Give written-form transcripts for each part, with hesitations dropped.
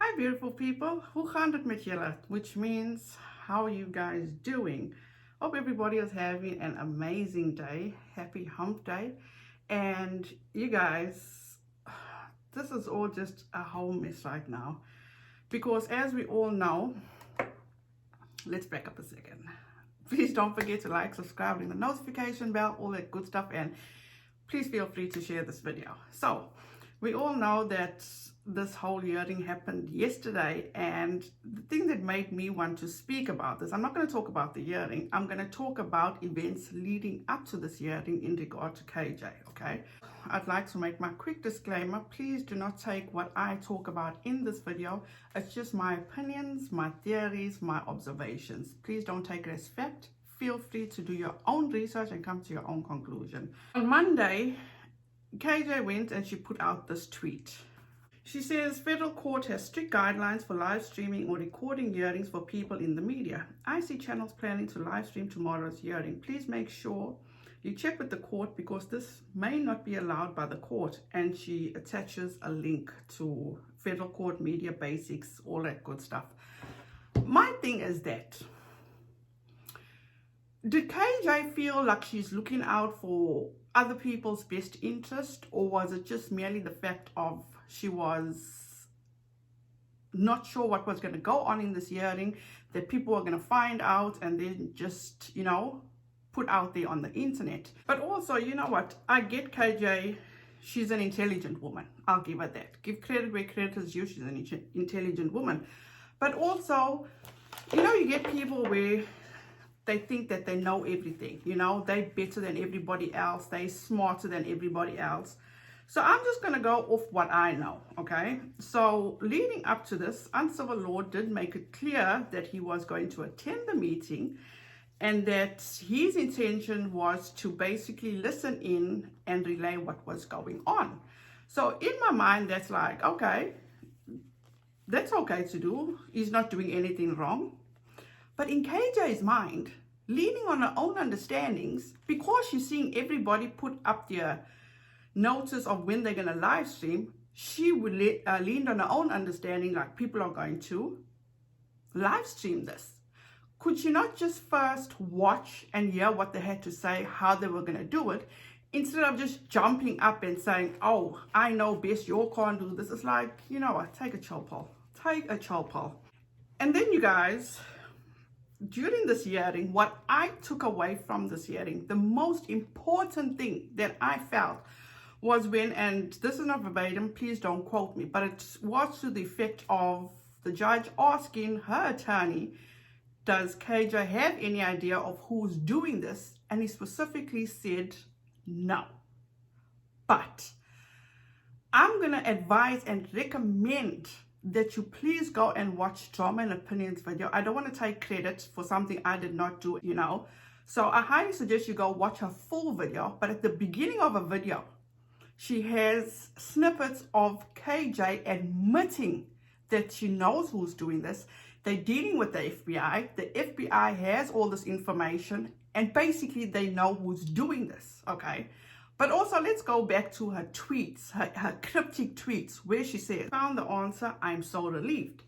Hi beautiful people, hoe gaat het met jullie? Which means, how are you guys doing? Hope everybody is having an amazing day. Happy hump day. And you guys, this is all just a whole mess right now. Because as we all know, let's back up a second. Please don't forget to like, subscribe, ring the notification bell, all that good stuff. And please feel free to share this video. So, we all know that this whole hearing happened yesterday, and the thing that made me want to speak about this, I'm not going to talk about the hearing, I'm going to talk about events leading up to this hearing in regard to KJ, okay? I'd like to make my quick disclaimer. Please do not take what I talk about in this video. It's just my opinions, my theories, my observations. Please don't take it as fact. Feel free to do your own research and come to your own conclusion. On Monday, KJ went and she put out this tweet. She says, federal court has strict guidelines for live streaming or recording hearings for people in the media. I see channels planning to live stream tomorrow's hearing. Please make sure you check with the court because this may not be allowed by the court. And she attaches a link to federal court media basics, all that good stuff. My thing is that, did KJ feel like she's looking out for other people's best interest, or was it just merely the fact of she was not sure what was going to go on in this hearing, that people were going to find out and then just, put out there on the internet? But also, you know what, I get KJ, she's an intelligent woman, I'll give her that. Give credit where credit is due, she's an intelligent woman. But also, you get people where they think that they know everything, they're better than everybody else, they're smarter than everybody else. So I'm just going to go off what I know, okay? So leading up to this, Uncivil Law did make it clear that he was going to attend the meeting and that his intention was to basically listen in and relay what was going on. So in my mind, that's like, okay, that's okay to do. He's not doing anything wrong. But in KJ's mind, leaning on her own understandings, because she's seeing everybody put up their notice of when they're going to live stream, she would leaned on her own understanding, like people are going to live stream this. Could she not just first watch and hear what they had to say, how they were going to do it, instead of just jumping up and saying, oh, I know best, you can't do this? It's like, you know what, take a chill pill. Take a chill pill. And then you guys, during this hearing, what I took away from this hearing, the most important thing that I felt was when, and this is not verbatim, please don't quote me, but it was to the effect of the judge asking her attorney, does KJ have any idea of who's doing this? And he specifically said no. But I'm going to advise and recommend that you please go and watch Drama and Opinions video. I don't want to take credit for something I did not do, So I highly suggest you go watch her full video. But at the beginning of a video, she has snippets of KJ admitting that she knows who's doing this. They're dealing with the FBI. The FBI has all this information, and basically they know who's doing this, okay? But also, let's go back to her tweets, her cryptic tweets, where she says, found the answer, I'm so relieved.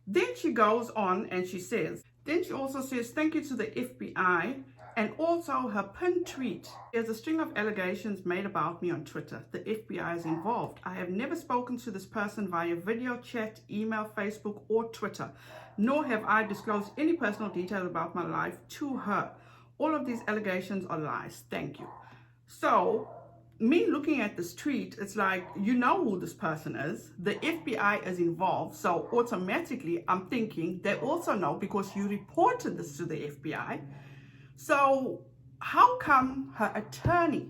Then she goes on and she says, then she also says, thank you to the FBI, and also her pinned tweet. There's a string of allegations made about me on Twitter. The FBI is involved. I have never spoken to this person via video, chat, email, Facebook, or Twitter, nor have I disclosed any personal details about my life to her. All of these allegations are lies. Thank you. So, me looking at this tweet, it's like, you know who this person is. The FBI is involved. So automatically, I'm thinking they also know because you reported this to the FBI. So how come her attorney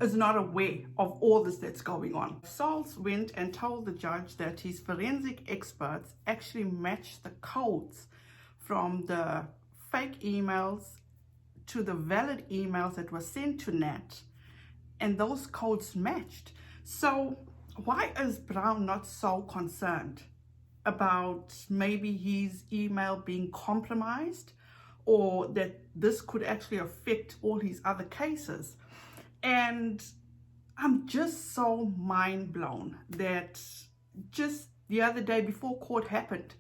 is not aware of all this that's going on? Sauls went and told the judge that his forensic experts actually matched the codes from the fake emails to the valid emails that were sent to Nat, and those codes matched. So why is Brown not so concerned about maybe his email being compromised, or that this could actually affect all his other cases? And I'm just so mind blown that just the other day before court happened,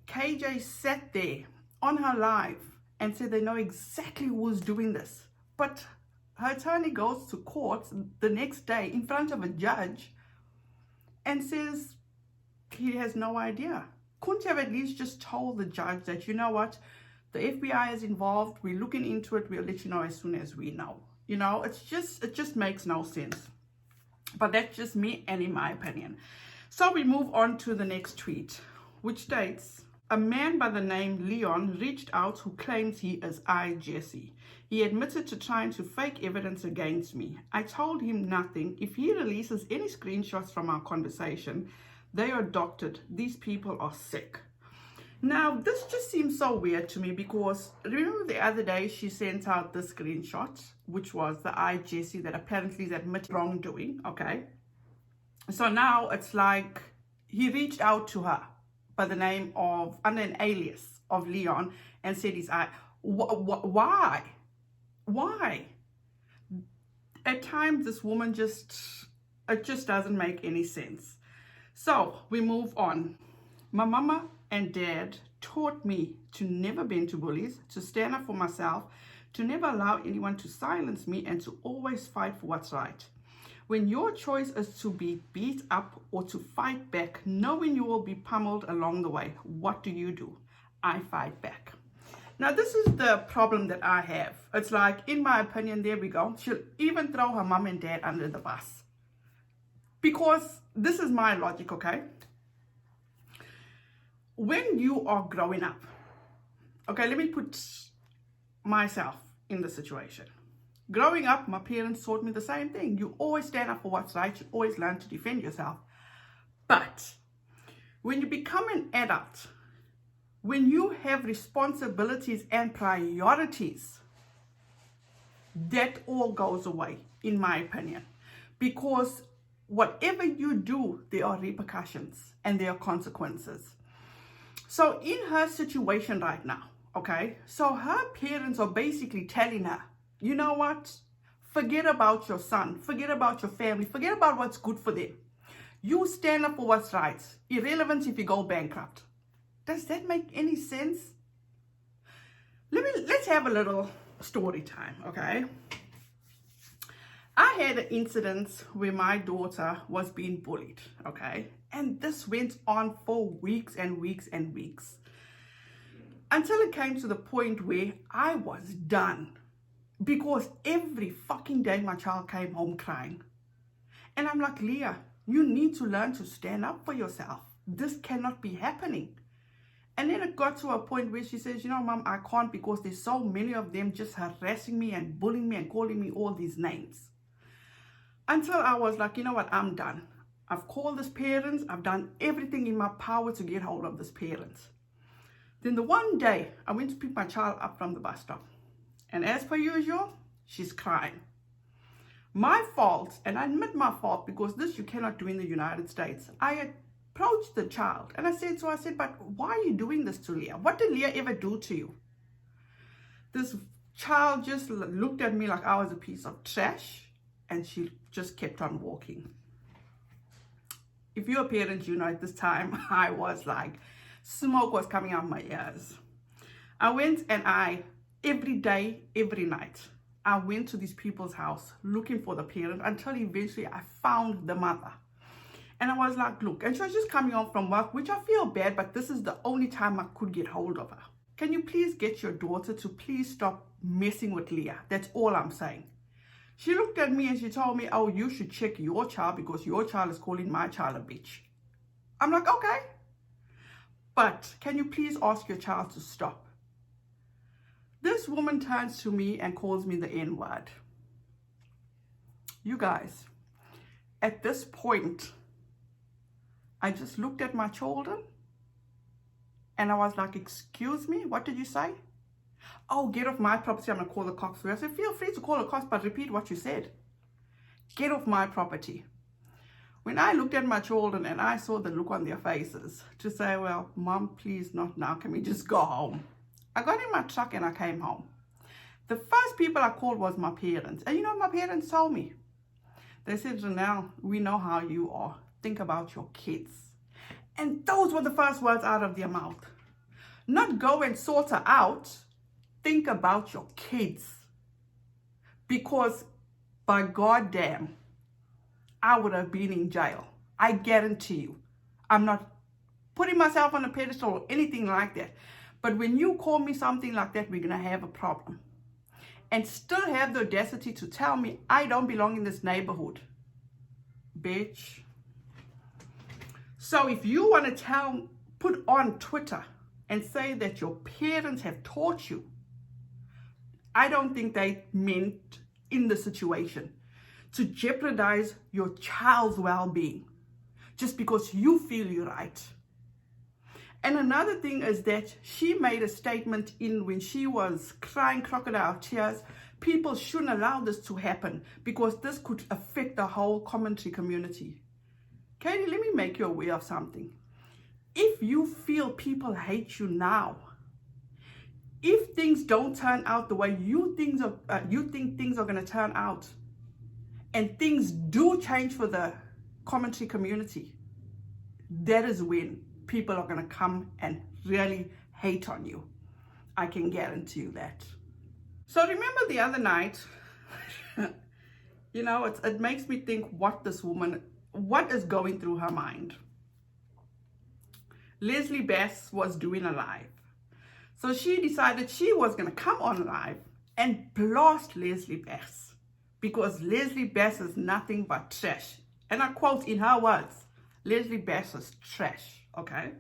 KJ sat there on her live and said they know exactly who's doing this. But her attorney goes to court the next day in front of a judge and says he has no idea. Couldn't you have at least just told the judge that, you know what, the FBI is involved, we're looking into it, we'll let you know as soon as we know. You know, it just makes no sense. But that's just me and in my opinion. So we move on to the next tweet, which states, a man by the name Leon reached out who claims he is Jesse. He admitted to trying to fake evidence against me. I told him nothing. If he releases any screenshots from our conversation, they are doctored. These people are sick. Now, this just seems so weird to me because remember the other day she sent out the screenshot, which was the Jesse that apparently is admitted wrongdoing, okay? So now it's like he reached out to her by the name of, under an alias of Leon, and said he's why? At times this woman it just doesn't make any sense. So we move on. My mama and dad taught me to never bend to bullies, to stand up for myself, to never allow anyone to silence me, and to always fight for what's right. When your choice is to be beat up or to fight back, knowing you will be pummeled along the way, what do? I fight back. Now, this is the problem that I have. It's like, in my opinion, there we go. She'll even throw her mom and dad under the bus. Because this is my logic, okay? When you are growing up, okay, let me put myself in the situation. Growing up, my parents taught me the same thing. You always stand up for what's right. You always learn to defend yourself. But when you become an adult, when you have responsibilities and priorities, that all goes away, in my opinion. Because whatever you do, there are repercussions and there are consequences. So in her situation right now, okay, so her parents are basically telling her, you know what? Forget about your son. Forget about your family. Forget about what's good for them. You stand up for what's right. Irrelevant if you go bankrupt. Does that make any sense? Let's have a little story time, okay? I had an incident where my daughter was being bullied, okay? And this went on for weeks and weeks and weeks. Until it came to the point where I was done. Because every fucking day my child came home crying. And I'm like, Leah, you need to learn to stand up for yourself. This cannot be happening. And then it got to a point where she says, you know, Mom, I can't because there's so many of them just harassing me and bullying me and calling me all these names. Until I was like, you know what, I'm done. I've called this parents. I've done everything in my power to get hold of this parents. Then the one day, I went to pick my child up from the bus stop. And as per usual, she's crying. My fault, and I admit my fault because this you cannot do in the United States. I approached the child and I said, but why are you doing this to Leah? What did Leah ever do to you? This child just looked at me like I was a piece of trash and she just kept on walking. If you're a parent, you know at this time, I was like, smoke was coming out my ears. I went and every day, every night, I went to these people's house looking for the parent until eventually I found the mother. And I was like, look, and she was just coming home from work, which I feel bad, but this is the only time I could get hold of her. Can you please get your daughter to please stop messing with Leah? That's all I'm saying. She looked at me and she told me, oh, you should check your child because your child is calling my child a bitch. I'm like, okay. But can you please ask your child to stop? This woman turns to me and calls me the N-word. You guys, at this point, I just looked at my children and I was like, excuse me, what did you say? Oh, get off my property, I'm going to call the cops. I said, feel free to call the cops, but repeat what you said. Get off my property. When I looked at my children and I saw the look on their faces to say, well, Mom, please not now, can we just go home? I got in my truck and I came home. The first people I called was my parents. And you know what my parents told me? They said, Renelle, we know how you are. think about your kids. And those were the first words out of their mouth. Not go and sort her out. Think about your kids. Because by goddamn, I would have been in jail. I guarantee you. I'm not putting myself on a pedestal or anything like that. But when you call me something like that, we're going to have a problem. And still have the audacity to tell me I don't belong in this neighborhood. Bitch. So if you want to put on Twitter and say that your parents have taught you, I don't think they meant in the situation to jeopardize your child's well-being just because you feel you're right. And another thing is that she made a statement when she was crying crocodile tears, people shouldn't allow this to happen because this could affect the whole commentary community. Katie, let me make you aware of something. If you feel people hate you now, if things don't turn out the way you think things are going to turn out, and things do change for the commentary community, that is when people are going to come and really hate on you. I can guarantee you that. So remember the other night, it makes me think what is going through her mind. Leslie Bass was doing a live. So she decided she was going to come on live and blast Leslie Bass because Leslie Bass is nothing but trash. And I quote in her words, Leslie Bass is trash, okay?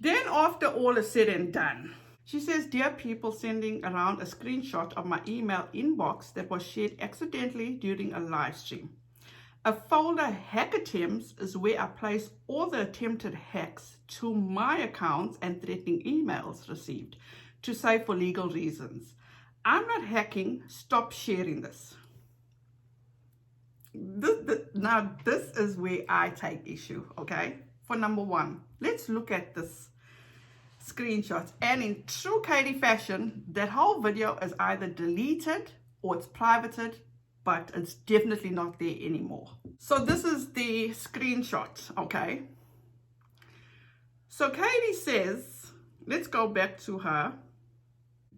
Then after all is said and done, she says, dear people, sending around a screenshot of my email inbox that was shared accidentally during a live stream. A folder hack attempts is where I place all the attempted hacks to my accounts and threatening emails received to save for legal reasons. I'm not hacking. Stop sharing this. Now, this is where I take issue, okay? For number one, let's look at this screenshot. And in true Katie fashion, that whole video is either deleted or it's privated, but it's definitely not there anymore. So this is the screenshot, okay? So Katie says, let's go back to her.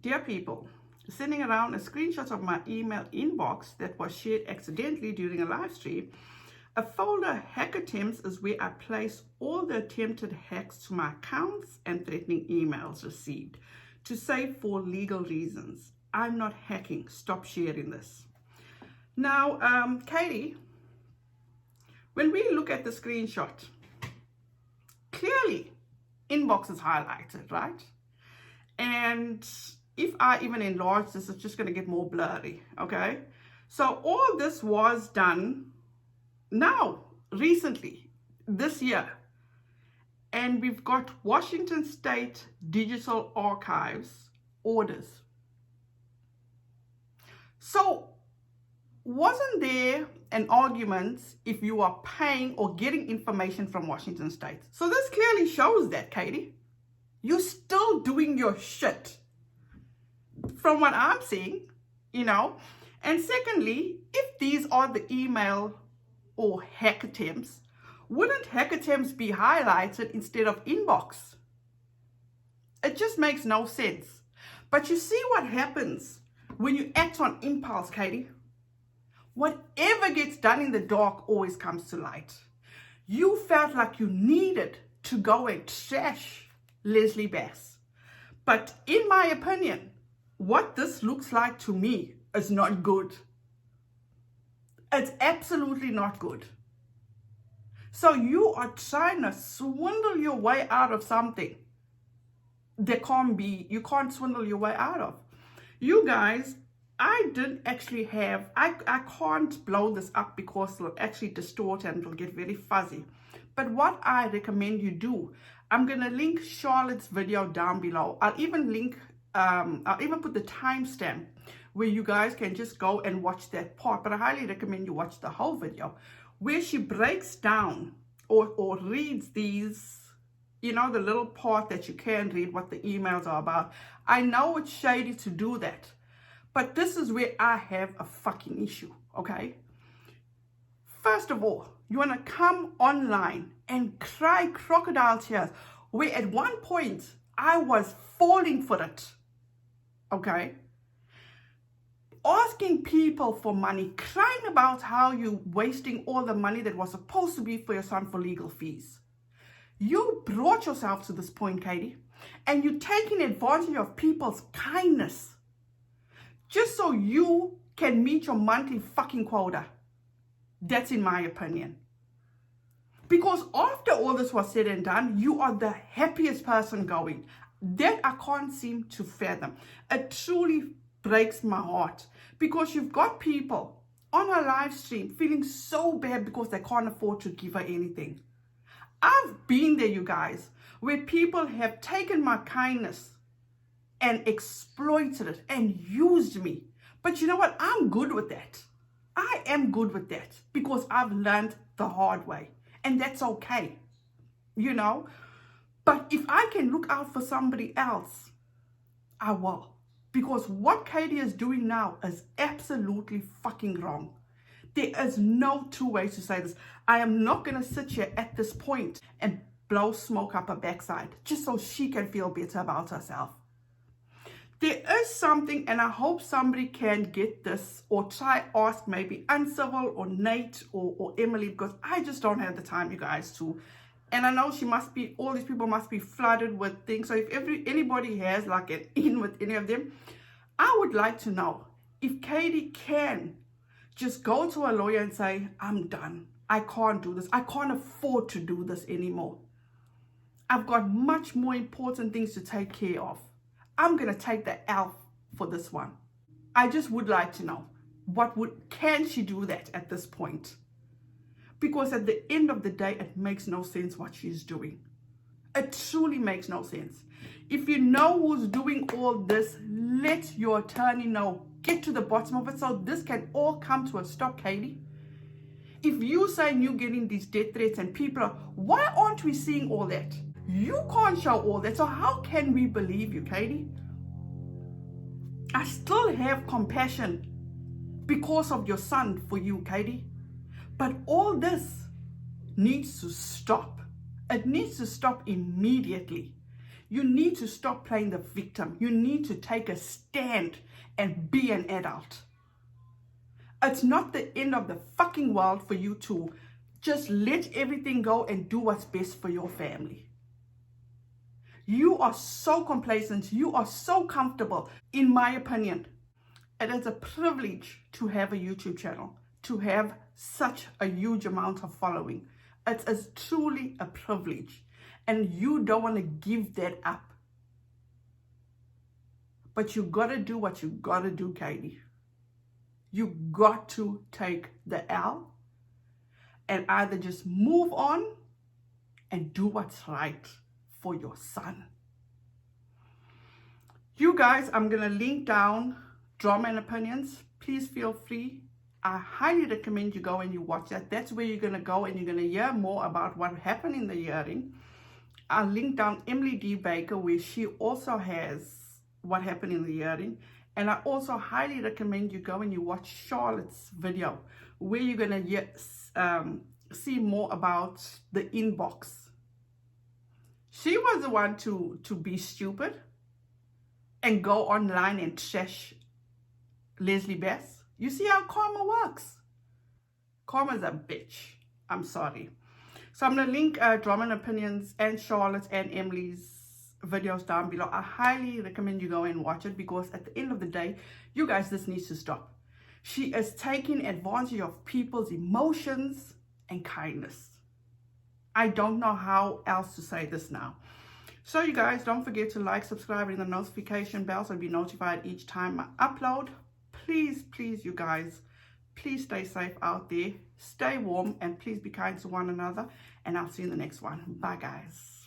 Dear people, sending around a screenshot of my email inbox that was shared accidentally during a live stream. A folder hack attempts is where I place all the attempted hacks to my accounts and threatening emails received to save for legal reasons. I'm not hacking. Stop sharing this. Now, Katie, when we look at the screenshot, clearly inbox is highlighted, right? And if I even enlarge this, it's just going to get more blurry, okay? So all this was done now, recently, this year. And we've got Washington State Digital Archives orders. So wasn't there an argument if you are paying or getting information from Washington State? So this clearly shows that, Katie. You're still doing your shit. From what I'm seeing, And secondly, if these are the email or hack attempts, wouldn't hack attempts be highlighted instead of inbox? It just makes no sense. But you see what happens when you act on impulse, Katie? Whatever gets done in the dark always comes to light. You felt like you needed to go and trash Leslie Bass. But in my opinion, what this looks like to me is not good. It's absolutely not good. So you are trying to swindle your way out of something you can't swindle your way out of. You guys, I didn't actually have, I can't blow this up because it'll actually distort and it'll get very fuzzy. But what I recommend you do, I'm going to link Charlotte's video down below. I'll even put the timestamp where you guys can just go and watch that part. But I highly recommend you watch the whole video where she breaks down or reads these, the little part that you can read what the emails are about. I know it's shady to do that, but this is where I have a fucking issue, okay? First of all, You want to come online and cry crocodile tears, where at one point I was falling for it. Okay? Asking people for money, crying about how you're wasting all the money that was supposed to be for your son for legal fees. You brought yourself to this point, Katie, and you're taking advantage of people's kindness just so you can meet your monthly fucking quota. That's in my opinion. Because after all this was said and done, you are the happiest person going. That I can't seem to fathom. It truly breaks my heart, because you've got people on a live stream feeling so bad because they can't afford to give her anything. I've been there, you guys, where people have taken my kindness and exploited it and used me. But you know what? I'm good with that. I am good with that because I've learned the hard way, and that's okay, you know. But if I can look out for somebody else, I will. Because what Katie is doing now is absolutely fucking wrong. There is no two ways to say this. I am not going to sit here at this point and blow smoke up her backside just so she can feel better about herself. There is something, and I hope somebody can get this or try ask maybe Uncivil or Nate or Emily, because I just don't have the time, you guys, to. And I know all these people must be flooded with things. So if anybody has like an in with any of them, I would like to know if Katie can just go to a lawyer and say, I'm done. I can't do this. I can't afford to do this anymore. I've got much more important things to take care of. I'm going to take the L for this one. I just would like to know, can she do that at this point? Because at the end of the day, it makes no sense what she's doing. It truly makes no sense. If you know who's doing all this, let your attorney know. Get to the bottom of it so this can all come to a stop, Katie. If you saying you're getting these death threats and people are, why aren't we seeing all that? You can't show all that, so how can we believe you, Katie? I still have compassion because of your son for you, Katie. But all this needs to stop. It needs to stop immediately. You need to stop playing the victim. You need to take a stand and be an adult. It's not the end of the fucking world for you to just let everything go and do what's best for your family. You are so complacent. You are so comfortable. In my opinion, it is a privilege to have a YouTube channel, to have such a huge amount of following. It is truly a privilege, and you don't want to give that up. But you got to do what you got to do, Katie. You got to take the L and either just move on and do what's right for your son. You guys, I'm going to link down Drama and Opinions. Please feel free. I highly recommend you go and you watch that. That's where you're going to go and you're going to hear more about what happened in the hearing. I'll link down Emily D. Baker, where she also has what happened in the hearing. And I also highly recommend you go and you watch Charlotte's video, where you're going to see more about the inbox. She was the one to be stupid and go online and trash Leslie Bass. You see how karma works. Karma's a bitch. I'm sorry. So I'm going to link Drama and Opinions and Charlotte's and Emily's videos down below. I highly recommend you go and watch it, because at the end of the day, you guys, this needs to stop. She is taking advantage of people's emotions and kindness. I don't know how else to say this now. So you guys, don't forget to like, subscribe, and the notification bell so you'll be notified each time I upload. Please, please, you guys, please stay safe out there. Stay warm and please be kind to one another. And I'll see you in the next one. Bye, guys.